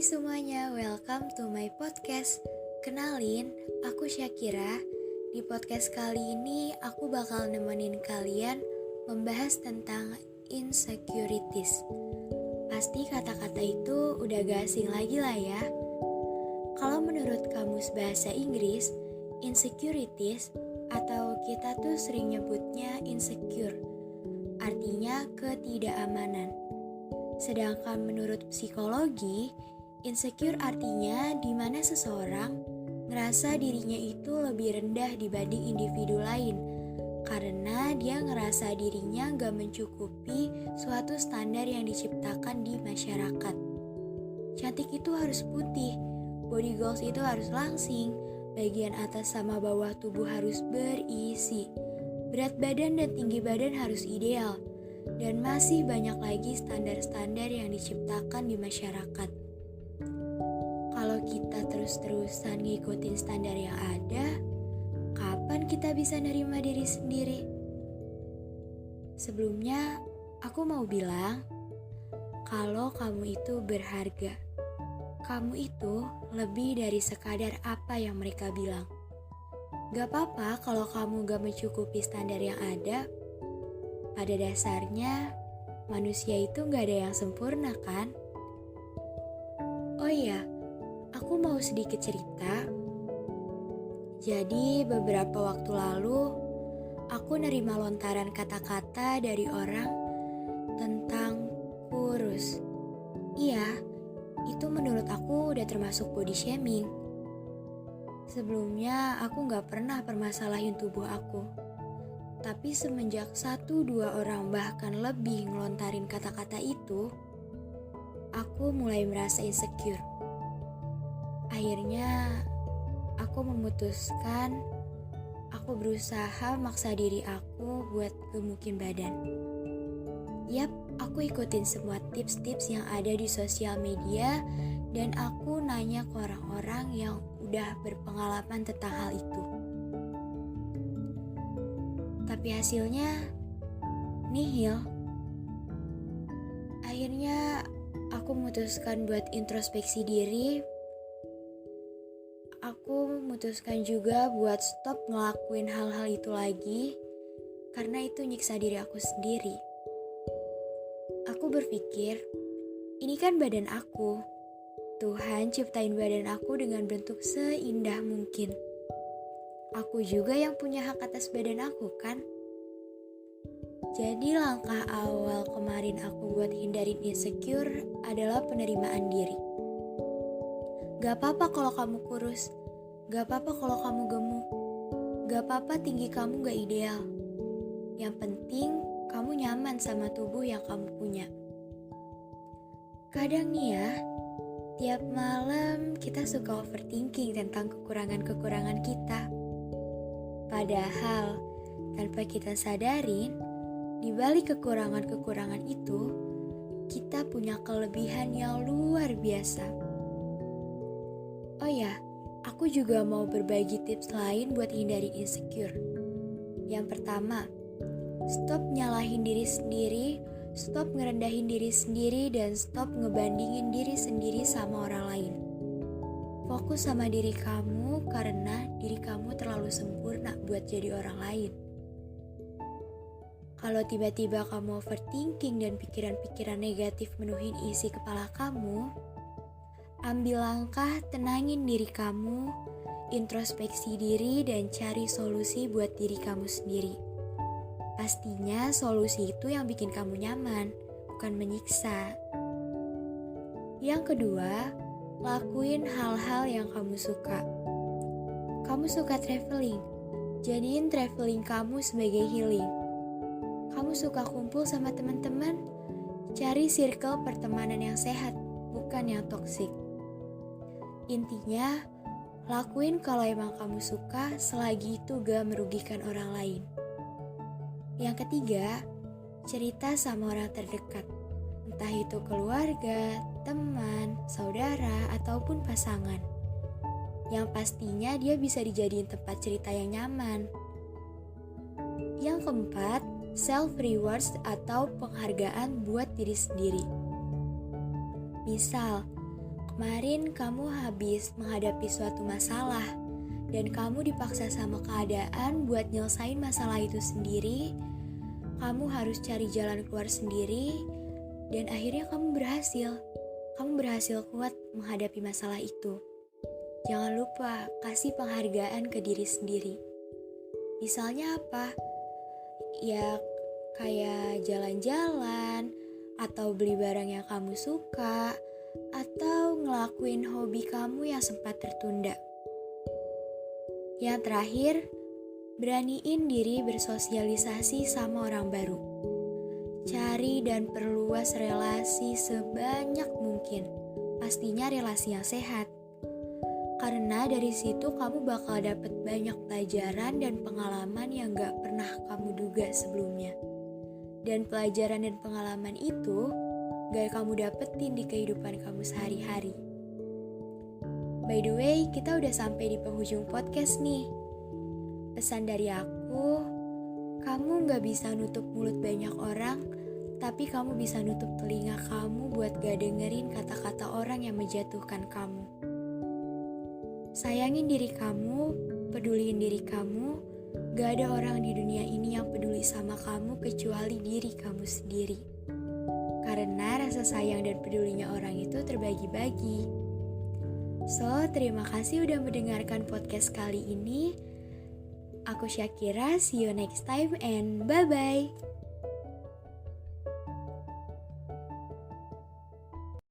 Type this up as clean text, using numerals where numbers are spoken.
Semuanya, welcome to my podcast. Kenalin, aku Syakira. Di podcast kali ini aku bakal nemenin kalian membahas tentang insecurities. Pasti kata-kata itu udah gak asing lagi lah ya. Kalau menurut kamus bahasa Inggris, insecurities atau kita tuh sering nyebutnya insecure, artinya ketidakamanan. Sedangkan menurut psikologi, insecure artinya di mana seseorang ngerasa dirinya itu lebih rendah dibanding individu lain karena dia ngerasa dirinya gak mencukupi suatu standar yang diciptakan di masyarakat. Cantik itu harus putih, body goals itu harus langsing, bagian atas sama bawah tubuh harus berisi, berat badan dan tinggi badan harus ideal, dan masih banyak lagi standar-standar yang diciptakan di masyarakat. Kalau kita terus-terusan ngikutin standar yang ada, kapan kita bisa nerima diri sendiri? Sebelumnya, aku mau bilang, kalau kamu itu berharga. Kamu itu lebih dari sekadar apa yang mereka bilang. Gak apa-apa kalau kamu gak mencukupi standar yang ada. Pada dasarnya, manusia itu gak ada yang sempurna kan? Oh iya, aku mau sedikit cerita. Jadi beberapa waktu lalu, aku nerima lontaran kata-kata dari orang tentang kurus. Iya, itu menurut aku udah termasuk body shaming. Sebelumnya aku gak pernah permasalahin tubuh aku. Tapi semenjak 1-2 orang bahkan lebih ngelontarin kata-kata itu, aku mulai merasa insecure. Akhirnya aku memutuskan, aku berusaha maksa diri aku buat gemukin badan. Yap, aku ikutin semua tips-tips yang ada di sosial media dan aku nanya ke orang-orang yang udah berpengalaman tentang hal itu. Tapi hasilnya nihil. Akhirnya aku memutuskan buat introspeksi diri. Aku memutuskan juga buat stop ngelakuin hal-hal itu lagi karena itu nyiksa diri aku sendiri. Aku berpikir, ini kan badan aku. Tuhan ciptain badan aku dengan bentuk seindah mungkin. Aku juga yang punya hak atas badan aku kan? Jadi langkah awal kemarin aku buat hindarin insecure adalah penerimaan diri. Gak apa-apa kalau kamu kurus, gak apa-apa kalau kamu gemuk, gak apa-apa tinggi kamu gak ideal. Yang penting kamu nyaman sama tubuh yang kamu punya. Kadang nih ya, tiap malam kita suka overthinking tentang kekurangan-kekurangan kita. Padahal tanpa kita sadarin, di balik kekurangan-kekurangan itu, kita punya kelebihan yang luar biasa. Oh ya, aku juga mau berbagi tips lain buat hindari insecure. Yang pertama, stop nyalahin diri sendiri, stop ngerendahin diri sendiri, dan stop ngebandingin diri sendiri sama orang lain. Fokus sama diri kamu karena diri kamu terlalu sempurna buat jadi orang lain. Kalau tiba-tiba kamu overthinking dan pikiran-pikiran negatif menuhin isi kepala kamu, ambil langkah tenangin diri kamu, introspeksi diri dan cari solusi buat diri kamu sendiri. Pastinya solusi itu yang bikin kamu nyaman, bukan menyiksa. Yang kedua, lakuin hal-hal yang kamu suka. Kamu suka traveling, jadiin traveling kamu sebagai healing. Kamu suka kumpul sama teman-teman, cari circle pertemanan yang sehat, bukan yang toksik. Intinya, lakuin kalau emang kamu suka selagi itu gak merugikan orang lain. Yang ketiga, cerita sama orang terdekat, entah itu keluarga, teman, saudara, ataupun pasangan. Yang pastinya dia bisa dijadiin tempat cerita yang nyaman. Yang keempat, self-rewards atau penghargaan buat diri sendiri. Misal, Kemarin kamu habis menghadapi suatu masalah dan kamu dipaksa sama keadaan buat nyelesain masalah itu sendiri. Kamu harus cari jalan keluar sendiri dan akhirnya kamu berhasil. Kamu berhasil kuat menghadapi masalah itu. Jangan lupa kasih penghargaan ke diri sendiri. Misalnya apa? Ya kayak jalan-jalan, atau beli barang yang kamu suka, atau ngelakuin hobi kamu yang sempat tertunda. Yang terakhir, beraniin diri bersosialisasi sama orang baru. Cari dan perluas relasi sebanyak mungkin. Pastinya relasi yang sehat. Karena dari situ kamu bakal dapet banyak pelajaran dan pengalaman yang gak pernah kamu duga sebelumnya. Dan pelajaran dan pengalaman itu gak kamu dapetin di kehidupan kamu sehari-hari. By the way, kita udah sampai di penghujung podcast nih. Pesan dari aku, kamu gak bisa nutup mulut banyak orang, tapi kamu bisa nutup telinga kamu buat gak dengerin kata-kata orang yang menjatuhkan kamu. Sayangin diri kamu, peduliin diri kamu. Gak ada orang di dunia ini yang peduli sama kamu kecuali diri kamu sendiri. Karena rasa sayang dan pedulinya orang itu terbagi-bagi. So, terima kasih udah mendengarkan podcast kali ini. Aku Syakira, see you next time and bye-bye.